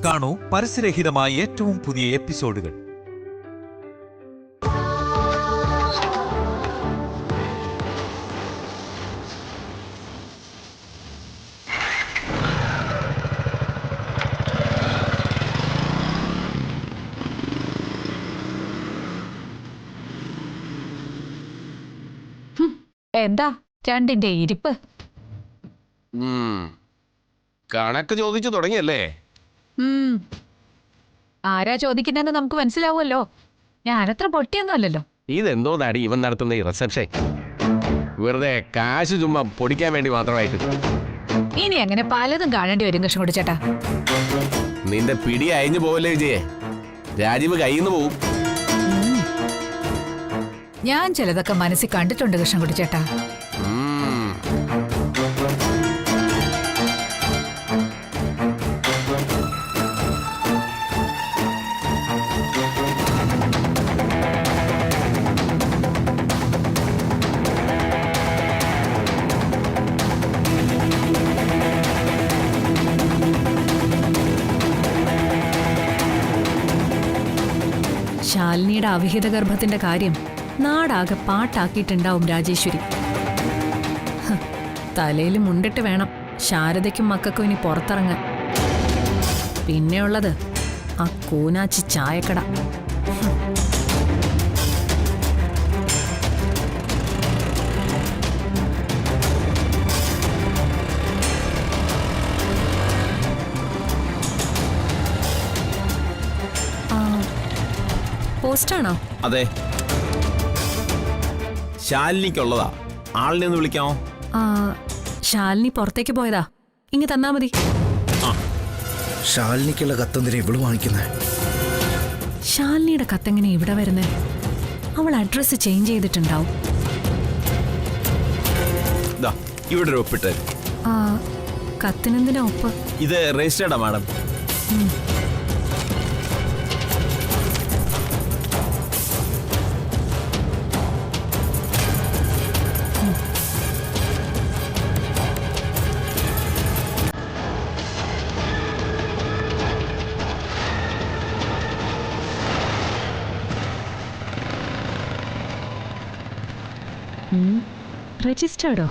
കാണൂ പരസ്യരഹിതമായ ഏറ്റവും പുതിയ എപ്പിസോഡുകൾ. എന്താ രണ്ടിന്റെ ഇരിപ്പ്? കണക്ക് ചോദിച്ചു തുടങ്ങിയല്ലേ? ആരാ ചോദിക്കുന്നെന്ന് നമുക്ക് മനസ്സിലാവുമല്ലോ. ഞാനത്ര പൊട്ടിയൊന്നും അല്ലല്ലോ. ഇതെന്തോ നാടി ഇവൻ നടത്തുന്ന ഈ റിസപ്ഷൻ? വെറുതെ കാശ് ചുമ്മാ പൊടിക്കാൻ വേണ്ടി മാത്രമായിട്ട്. ഇനി അങ്ങനെ പലതും കാണേണ്ടി വരും കൃഷ്ണൻകുട്ടി ചേട്ടാ. നിന്റെ പിടി അയഞ്ഞു പോവല്ലേ വിജയെ? രാജീവ് കയ്യിന്ന് പോവും. ഞാൻ ചിലതൊക്കെ മനസ്സിൽ കണ്ടിട്ടുണ്ട് കൃഷ്ണൻകുട്ടി ചേട്ടാ. ശാലിനിയുടെ അവിഹിത ഗർഭത്തിന്റെ കാര്യം നാടാകെ പാട്ടാക്കിയിട്ടുണ്ടാവും രാജേശ്വരി. തലയിൽ മുണ്ടിട്ട് വേണം ശാരദയ്ക്കും മക്കൾക്കും ഇനി പുറത്തിറങ്ങാൻ. പിന്നെയുള്ളത് ആ കൂനാച്ചി ചായക്കട. പോസ്റ്റാണോ? അതെ, ശാലിനിക്കുള്ളതാ. ആളിനെ ഒന്ന് വിളിക്കാമോ? ശാലിനി പുറത്തേക്ക് പോയതാ, ഇങ്ങ് തന്നാ മതി. ശാലിനിക്കുള്ള കത്തെന്തിനാ ഇവള് വാങ്ങിക്കുന്നേ? ശാലിനിയുടെ കത്തെങ്ങനെ ഇവിടെ വരുന്നേ? അവൾ അഡ്രസ് ചേഞ്ച് ചെയ്തിട്ടുണ്ടാവും. ഇവിടെ ഒരു ഒപ്പിട്ട്. കത്തിനെന്തിനാ ഒപ്പ്? ഇത് രജിസ്റ്റേർഡാ മാഡം. രജിസ്റ്റേർഡോ?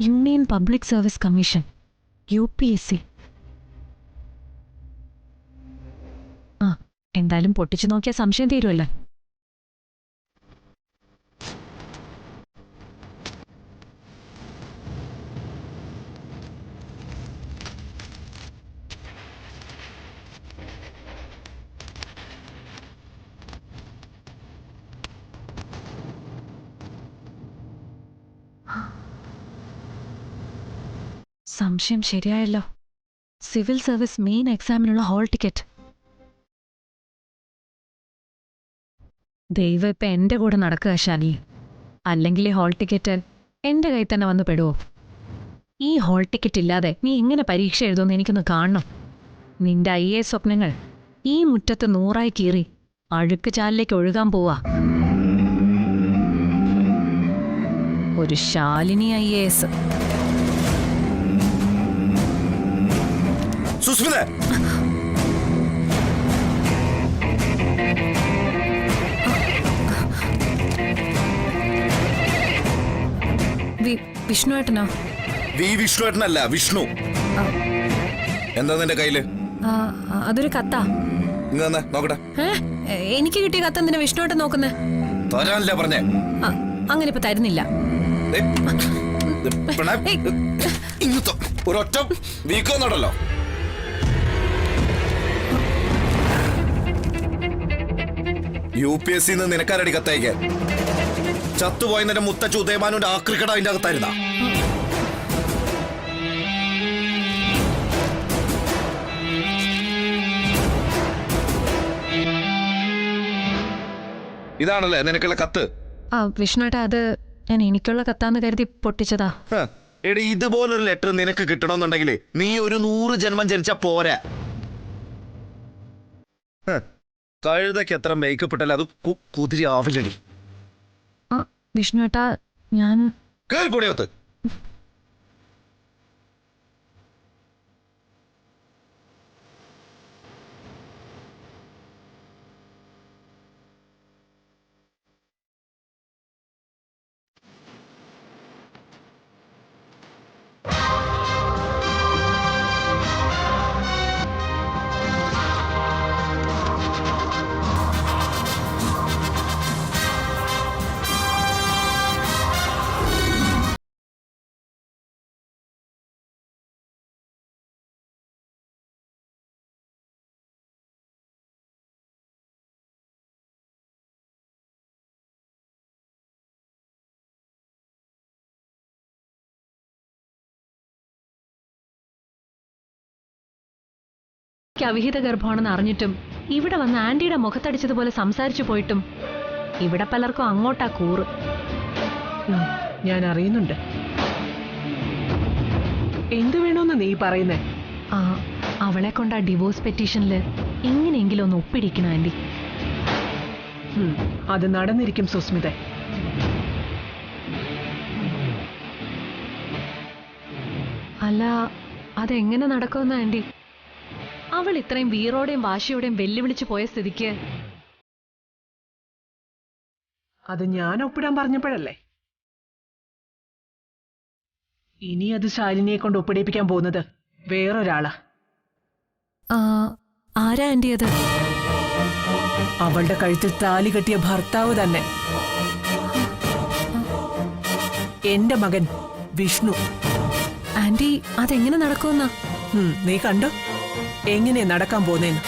Union public service commission, UPSC. എന്തായാലും പൊട്ടിച്ചു നോക്കിയാൽ സംശയം തീരുമല്ലോ. സംശയം ശരിയായല്ലോ. സിവിൽ സർവീസ് മെയിൻ എക്സാമിനുള്ള ഹോൾ ടിക്കറ്റ്. ദൈവം ഇപ്പം എൻ്റെ കൂടെ നടക്കുക ശാലി. അല്ലെങ്കിൽ ഈ ഹോൾ ടിക്കറ്റ് എൻ്റെ കയ്യിൽ തന്നെ വന്ന് പെടുവോ? ഈ ഹോൾ ടിക്കറ്റ് ഇല്ലാതെ നീ എങ്ങനെ പരീക്ഷ എഴുതുമെന്ന് എനിക്കൊന്ന് കാണണം. നിന്റെ IAS സ്വപ്നങ്ങൾ ഈ മുറ്റത്ത് 100 കീറി അഴുക്ക് ചാലിലേക്ക് ഒഴുകാൻ പോവാ. ഒരു ശാലിനി IAS. സുസ്മിത, വിഷ്ണുവേട്ടനോ? വിഷ്ണുവേട്ടനല്ല, വിഷ്ണു. എന്താ നിന്റെ കയ്യില്? അതൊരു കത്താ. ഇങ്ങനെ നോക്കട്ടെ. എനിക്ക് കിട്ടിയ കത്തെന്തിനാ വിഷ്ണുവേട്ടൻ നോക്കുന്നേ? തരാനല്ല പറഞ്ഞേ. അങ്ങനെ ഇപ്പൊ തരുന്നില്ല. ഒരൊറ്റ വീക്കൊന്നുണ്ടല്ലോ. UPSC നിനക്കാരടി കത്തയക്കാൻ? ചത്തുപോയ നിന്റെ മുത്തച്ഛ ഉദയമാനുന്റെ ആക്രിക്കട അതിന്റെ അകത്തായിരുന്ന. ഇതാണല്ലേ നിനക്കുള്ള കത്ത്? വിഷ്ണുവേട്ടാ, അത് ഞാൻ എനിക്കുള്ള കത്താന്ന് കരുതി പൊട്ടിച്ചതാ. എടി, ഇതുപോലൊരു ലെറ്റർ നിനക്ക് കിട്ടണമെന്നുണ്ടെങ്കിൽ നീ ഒരു 100 ജന്മം ജനിച്ച പോരാ. കഴുതയ്ക്ക് എത്ര മേക്കപ്പ് ഇട്ടല്ലേ അത് കുതിരി ആവില്ലടി. വിഷ്ണുവേട്ടാ, ഞാൻ കേൾപ്പൊടിയത്ത് അവിഹിത ഗർഭമാണെന്ന് അറിഞ്ഞിട്ടും ഇവിടെ വന്ന് ആന്റിയുടെ മുഖത്തടിച്ചതുപോലെ സംസാരിച്ചു പോയിട്ടും ഇവിടെ പലർക്കും അങ്ങോട്ടാ കൂറ്. ഞാൻ അറിയുന്നുണ്ട്. എന്തു വേണോന്ന് നീ പറയുന്നേ? അവളെ കൊണ്ട് ആ ഡിവോഴ്സ് പെറ്റീഷനില് എങ്ങനെയെങ്കിലും ഒന്ന് ഒപ്പിടിക്കണം ആന്റി. അത് നടന്നിരിക്കും സുസ്മിത. അല്ല, അതെങ്ങനെ നടക്കുമെന്ന് ആന്റി? അവൾ ഇത്രയും വീറോടെയും വാശിയോടെയും വെല്ലുവിളിച്ചു പോയ സ്ഥിതിക്ക് അത് ഞാൻ ഒപ്പിടാൻ പറഞ്ഞപ്പോഴല്ലേ. ഇനി അത് ശാലിനിയെ കൊണ്ട് ഒപ്പിടിപ്പിക്കാൻ പോകുന്നത് വേറൊരാളാ. ആരാ ആന്റി അത്? അവളുടെ കഴുത്തിൽ താലി കെട്ടിയ ഭർത്താവ് തന്നെ, എന്റെ മകൻ വിഷ്ണു. ആന്റി, അതെങ്ങനെ നടക്കുമെന്നാ? നീ കണ്ടോ എങ്ങനെയാ നടക്കാൻ പോന്നേന്ന്?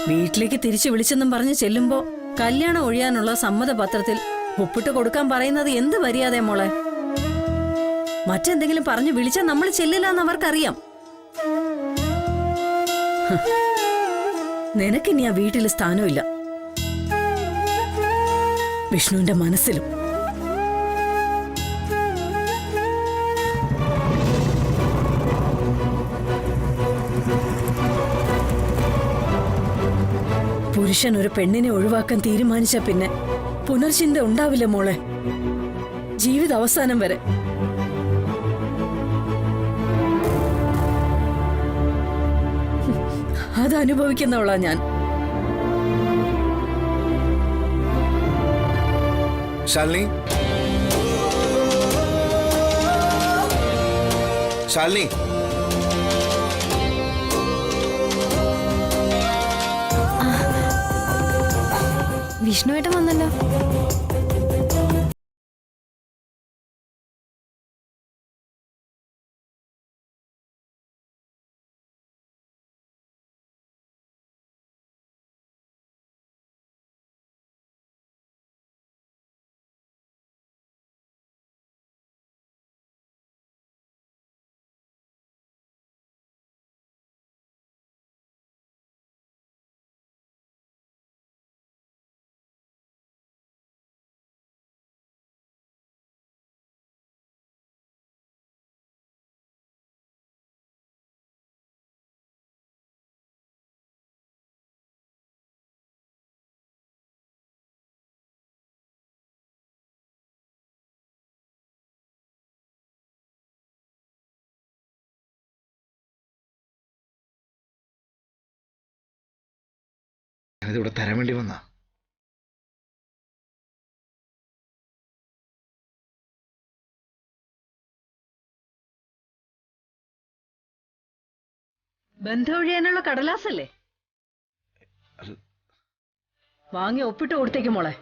വീട്ടിലേക്ക് തിരിച്ചു വിളിച്ചെന്നും പറഞ്ഞ് ചെല്ലുമ്പോ കല്യാണം ഒഴിയാനുള്ള സമ്മതപത്രത്തിൽ ഒപ്പിട്ട് കൊടുക്കാൻ പറയുന്നത് എന്ത് മര്യാദ മോളെ? മറ്റെന്തെങ്കിലും പറഞ്ഞു വിളിച്ചാൽ നമ്മൾ ചെല്ലില്ലെന്ന് അവർക്കറിയാം. നിനക്കിനി ആ വീട്ടിൽ സ്ഥാനമില്ല, വിഷ്ണുവിന്റെ മനസ്സിലും. പുരുഷൻ ഒരു പെണ്ണിനെ ഒഴിവാക്കാൻ തീരുമാനിച്ച പിന്നെ പുനർചിന്ത ഉണ്ടാവില്ല മോളെ, ജീവിത അവസാനം വരെ. അത് അനുഭവിക്കുന്നവളാ ഞാൻ. ശാലിനി, ശാലിനി, വിഷ്ണുവേട്ടൻ വന്നല്ലോ. ഞാനിതിവിടെ തരാൻ വേണ്ടി വന്നാ. ബന്ധം ഒഴിയാനുള്ള കടലാസല്ലേ? വാങ്ങി ഒപ്പിട്ട് കൊടുത്തേക്ക് മോളെ.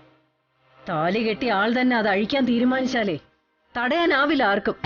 താലി കെട്ടി ആൾ തന്നെ അത് അഴിക്കാൻ തീരുമാനിച്ചാലേ തടയാനാവില്ല ആർക്കും.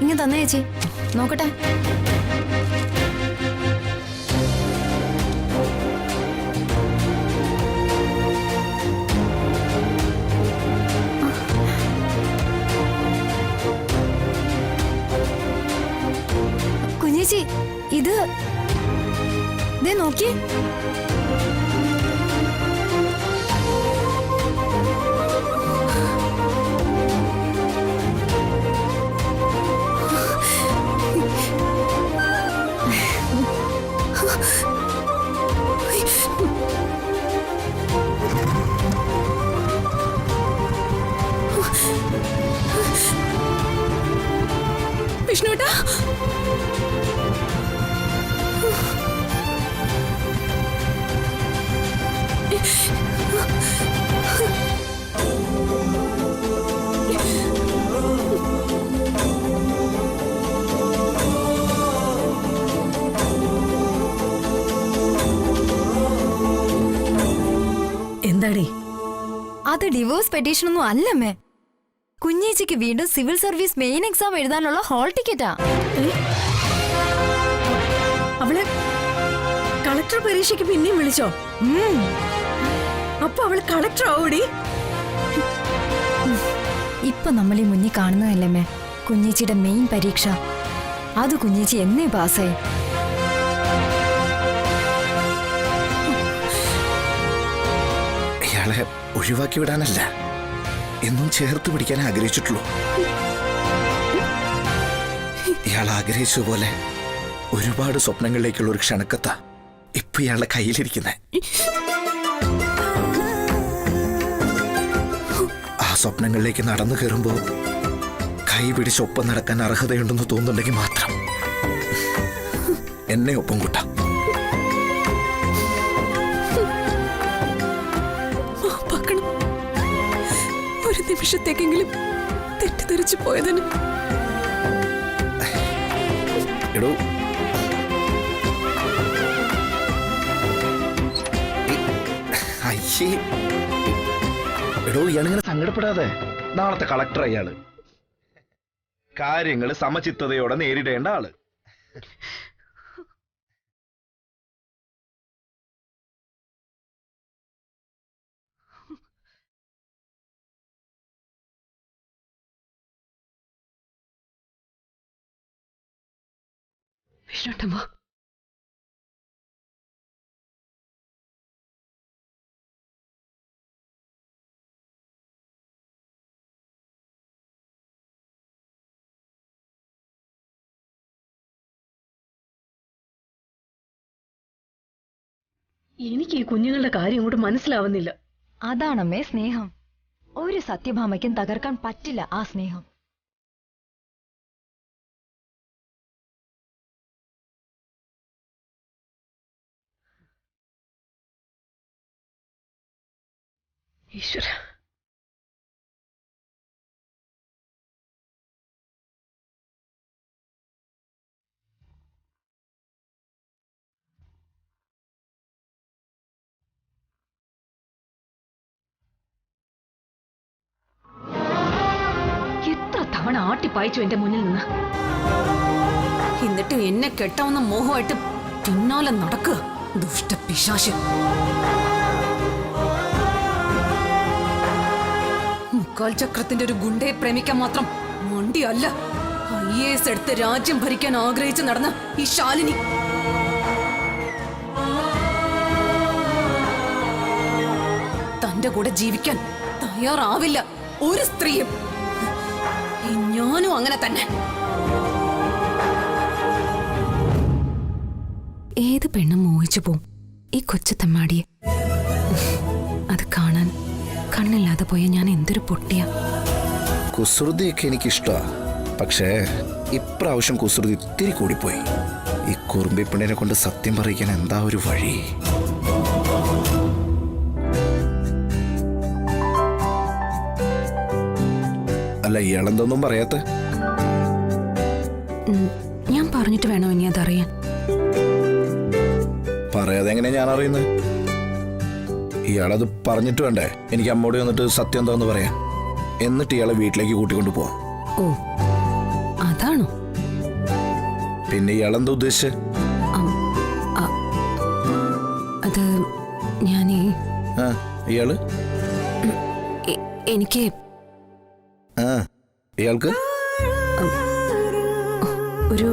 ഇങ്ങ് തന്നെ ചേച്ചി, നോക്കട്ടെ. കുഞ്ഞേച്ചി, ഇത് ദേ നോക്കിയേ. വിഷ്ണുട്ടാ, എന്താടി? അത് ഡിവോഴ്സ് പെറ്റീഷൻ ഒന്നും അല്ലമ്മേ. കുഞ്ഞേച്ചിക്ക് വീണ്ടും സിവിൽ സർവീസ് മെയിൻ എക്സാം എഴുതാനുള്ള ഹാൾ ടിക്കറ്റാ. അവള് കളക്ടർ പരീക്ഷയ്ക്ക് പിന്നെയും വിളിച്ചോ? അപ്പൊ അവള് കളക്ടർ ആവൂടി? ഇപ്പൊ നമ്മൾ ഈ മുന്നിൽ കാണുന്നതല്ലമ്മേ കുഞ്ഞേച്ചിയുടെ മെയിൻ പരീക്ഷ. അത് കുഞ്ഞേച്ചി എന്നേ പാസ്സായി. ഇയാളെ ഒഴിവാക്കി വിടാനല്ല, എന്നും ചേർത്ത് പിടിക്കാൻ ആഗ്രഹിച്ചിട്ടുള്ളൂ. ഇയാൾ ആഗ്രഹിച്ചതുപോലെ ഒരുപാട് സ്വപ്നങ്ങളിലേക്കുള്ള ഒരു ക്ഷണക്കത്ത ഇപ്പൊ ഇയാളുടെ കയ്യിലിരിക്കുന്നേ. ആ സ്വപ്നങ്ങളിലേക്ക് നടന്നു കയറുമ്പോ കൈ പിടിച്ചൊപ്പം നടക്കാൻ അർഹതയുണ്ടെന്ന് തോന്നുന്നുണ്ടെങ്കിൽ മാത്രം എന്നെ ഒപ്പം കൂട്ടാം. ഒരു നിമിഷത്തേക്കെങ്കിലും തെറ്റിദ്ധരിച്ചു പോയതിന്. എടോ, അയ്യേ, എടോ ഇയാളിങ്ങനെ സങ്കടപ്പെടാതെ. നാളത്തെ കളക്ടർ അയാള്, കാര്യങ്ങള് സമചിത്തതയോടെ നേരിടേണ്ട ആള്. വിഷ്ണുട്ടമ്മ, എനിക്ക് ഈ കുഞ്ഞുങ്ങളുടെ കാര്യം ഇങ്ങോട്ട് മനസ്സിലാവുന്നില്ല. അതാണമ്മേ സ്നേഹം. ഒരു സത്യഭാമയ്ക്കും തകർക്കാൻ പറ്റില്ല ആ സ്നേഹം. ഈശ്വര, എത്ര തവണ ആട്ടിപ്പായിച്ചു എന്റെ മുന്നിൽ നിന്ന്. എന്നിട്ടും എന്നെ കെട്ടാവുന്ന മോഹമായിട്ട് പിന്നാലെ നടക്കുക ദുഷ്ടപിശാച്. മുക്കാൽ ചക്രത്തിന്റെ ഒരു ഗുണ്ടയെ പ്രേമിക്കാൻ മാത്രം മണ്ടിയല്ല IAS എടുത്ത് രാജ്യം ഭരിക്കാൻ ആഗ്രഹിച്ച് നടന്ന ഈ ശാലിനി. എന്റെ കൂടെ ജീവിക്കാൻ തയ്യാറാവില്ല ഒരു സ്ത്രീയും. ഞാനും അങ്ങനെ തന്നെ. ഏത് പെണ്ണും മോഹിച്ചു പോവും ഈ കൊച്ചു തെമ്മാടിയെ. അത് കാണാൻ കണ്ണില്ലാതെ പോയ ഞാൻ എന്തൊരു പൊട്ടിയ. കുസൃതിയൊക്കെ എനിക്കിഷ്ടമാണ്, പക്ഷേ ഇപ്രാവശ്യം കുസൃതി ഇത്തിരി കൂടിപ്പോയി. ഈ കുറുമ്പി പെണ്ണിനെ കൊണ്ട് സത്യം പറയിക്കാൻ എന്താ ഒരു വഴി? അല്ല, ഇയാളെന്തൊന്നും പറയാത്ത? ഞാൻ പറഞ്ഞിട്ട് വേണോ ഇനി അതറിയാൻ? പറയാതെ എങ്ങനെയാ ഞാൻ അറിയുന്നത്? ഇയാളത് പറഞ്ഞിട്ട് വേണ്ടേ എനിക്ക് അമ്മോട് വന്നിട്ട് സത്യം എന്താന്ന് പറയാം, എന്നിട്ട് ഇയാളെ വീട്ടിലേക്ക് കൂട്ടിക്കൊണ്ടു പോവാം. ഓ അതാണോ? പിന്നെ ഇയാളെന്താ ഉദ്ദേശിച്ചേ? അത് ഞാനേ ഇയാള് എനിക്ക് ഇയാൾക്ക് ഒരു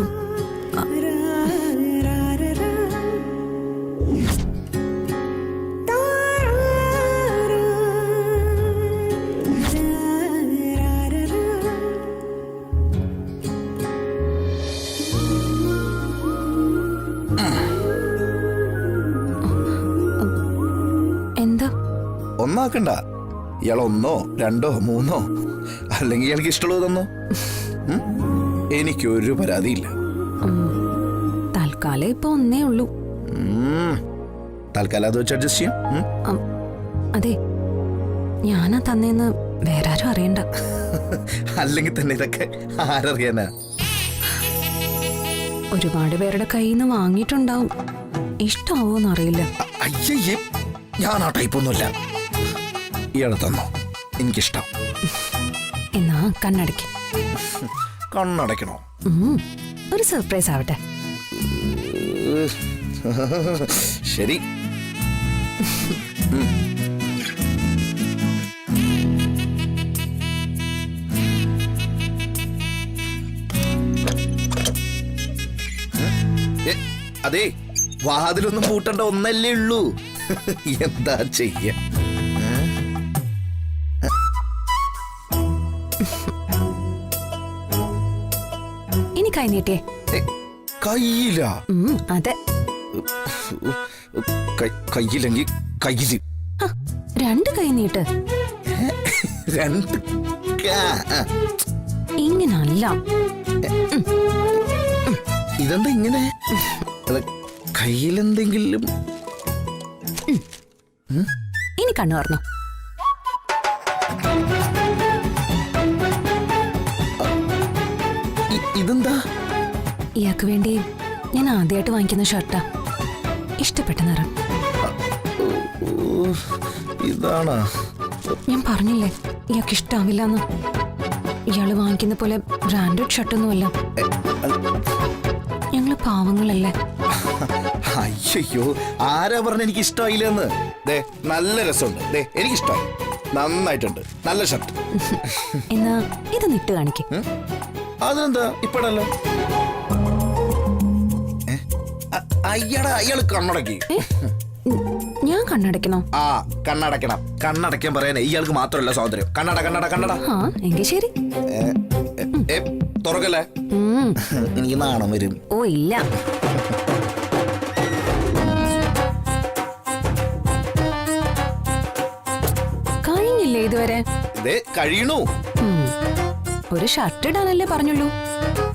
എന്താ? ഒന്നാക്കണ്ട. ഇയാൾ 1, 2, 3 അല്ലെങ്കിൽ ഇയാൾക്ക് ഇഷ്ടമുള്ളത് തന്നോ. എനിക്കൊരു പരാതിയില്ല. തൽക്കാലം ഇപ്പൊ ഒന്നേ ഉള്ളൂ. തൽക്കാലം അത് വെച്ച് അഡ്ജസ്റ്റ് ചെയ്യാം. അതെ, ഞാനാ തന്നേന്ന് വേറെ ആരും അറിയണ്ട. അല്ലെങ്കിൽ തന്നെ ഇതൊക്കെ ആരറിയാനാ? ഒരുപാട് പേരുടെ കയ്യിൽ നിന്ന് വാങ്ങിയിട്ടുണ്ടാവും. ഇഷ്ടാവോന്ന് അറിയില്ല. അയ്യേ, ഞാൻ ആ ടൈപ്പൊന്നുമില്ല. ഇയാളെ തന്നോ, എനിക്കിഷ്ടം. എന്നാ കണ്ണടയ്ക്ക്. കണ്ണടയ്ക്കണോ? ഒരു സർപ്രൈസ് ആവട്ടെ. ശരി. അതെ, വാതിലൊന്നും പൂട്ടണ്ട, ഒന്നല്ലേ ഉള്ളൂ. എന്താ ചെയ്യ? ഇനി കൈ നീട്ടിയേ. കയ്യില? അതെ. കയ്യിലെങ്കിൽ കയ്യില്. 2 കൈ നീട്ട്. 2 ഇങ്ങനല്ല. ഇതെന്താ ഇങ്ങനെ? കയ്യിലെന്തെങ്കിലും? ഇനി കണ്ണു തുറന്നോ. ഇതെന്താ? ഇയാൾക്ക് വേണ്ടി ഞാൻ ആദ്യമായിട്ട് വാങ്ങിക്കുന്ന ഷർട്ടാ. ഇഷ്ടപ്പെട്ട നിറം. ഇതാണാ? ഞാൻ പറഞ്ഞില്ലേ ഇയാൾക്ക് ഇഷ്ടാവില്ലെന്ന്. ഇയാള് വാങ്ങിക്കുന്ന പോലെ ബ്രാൻഡഡ് ഷർട്ടൊന്നുമല്ല. ഞങ്ങള് പാവങ്ങളല്ലേ. അയ്യോ, ആരാ പറഞ്ഞ എനിക്ക് ഇഷ്ടമായില്ലെന്ന്? നല്ല രസമുണ്ട്. എനിക്കിഷ്ടമായി, നന്നായിട്ടുണ്ട്, നല്ല ഷർട്ട്. എന്നാ ഇത് നിട്ട് കാണിക്ക്. അതിനെന്താ ഇപ്പഴല്ലോ? അയ്യടാ, അയാള് കണ്ണടക്കി. ഞാൻ കണ്ണടയ്ക്കണോ? ആ, കണ്ണടക്കണം. കണ്ണടയ്ക്കാൻ പറയാനേ ഇയാൾക്ക് മാത്രമല്ല സ്വാതന്ത്ര്യം. കണ്ണട കണ്ണട കണ്ണട. എങ്കിൽ ശരി. തുറക്കല്ലേ, എനിക്ക് നാണം വരും. ഓ ഇല്ല. കഴിഞ്ഞില്ലേ ഇതുവരെ? കഴിയണു. ഒരു ഷർട്ട് ഇടാനല്ലേ പറഞ്ഞുള്ളൂ,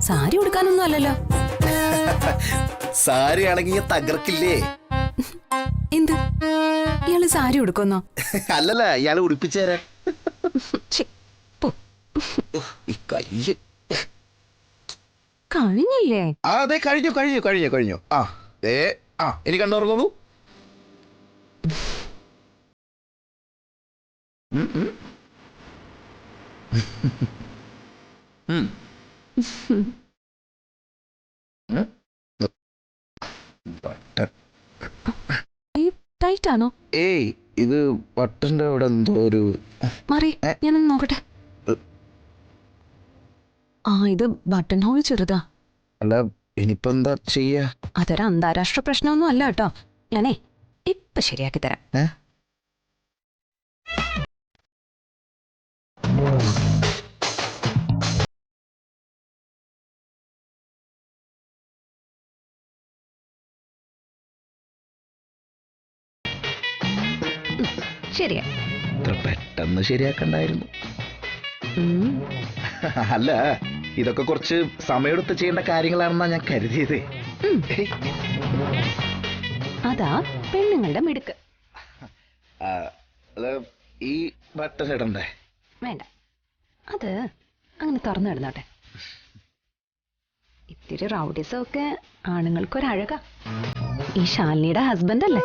സാരി ഉടുക്കാനൊന്നും അല്ലല്ലോ. സാരി ആണെങ്കിൽ തകർക്കില്ലേ? എന്ത്, ഇയാള് സാരി ഉടുക്കുന്നോ? അല്ലല്ല, ഇയാള് ഉടുപ്പിച്ചേരാ. കഴിഞ്ഞില്ലേ? അതെ, കഴിഞ്ഞു കഴിഞ്ഞു കഴിഞ്ഞു കഴിഞ്ഞു. ഇനി കണ്ടുറങ്ങുന്നു. ടൈറ്റ് ആണോ? ഏയ്, ഇത് ബട്ടന്റെ അവിടെ എന്തോ ഒരു മാറി, ഞാനൊന്ന് നോക്കട്ടെ. ഇത് ബട്ടൺ ഹോൾ ചെറുതാ. അല്ല, ഇനിയിപ്പോ എന്താ ചെയ്യാ? അതൊരു അന്താരാഷ്ട്ര പ്രശ്നമൊന്നും അല്ല കേട്ടോ. ഞാനേ ഇപ്പൊ ശരിയാക്കി തരാം. ശരിയാ. ഇത്ര പെട്ടെന്ന് ശരിയാക്കണ്ടായിരുന്നു. അല്ല, ഇതൊക്കെ കുറച്ച് സമയമെടുത്ത് ചെയ്യേണ്ട കാര്യങ്ങളാണെന്നാ ഞാൻ കരുതിയത്. അതാ പെണ്ണുങ്ങളുടെ മിടുക്ക്. ഈ ബട്ടൺ ഇടണ്ടേ? വേണ്ട, അത് അങ്ങനെ തുറന്നു കിടന്നോട്ടെ. ഇത്തിരി റൗഡിസം ഒക്കെ ആണുങ്ങൾക്കൊരഴകാ. ഈ ശാലിനിയുടെ ഹസ്ബൻഡ് അല്ലേ?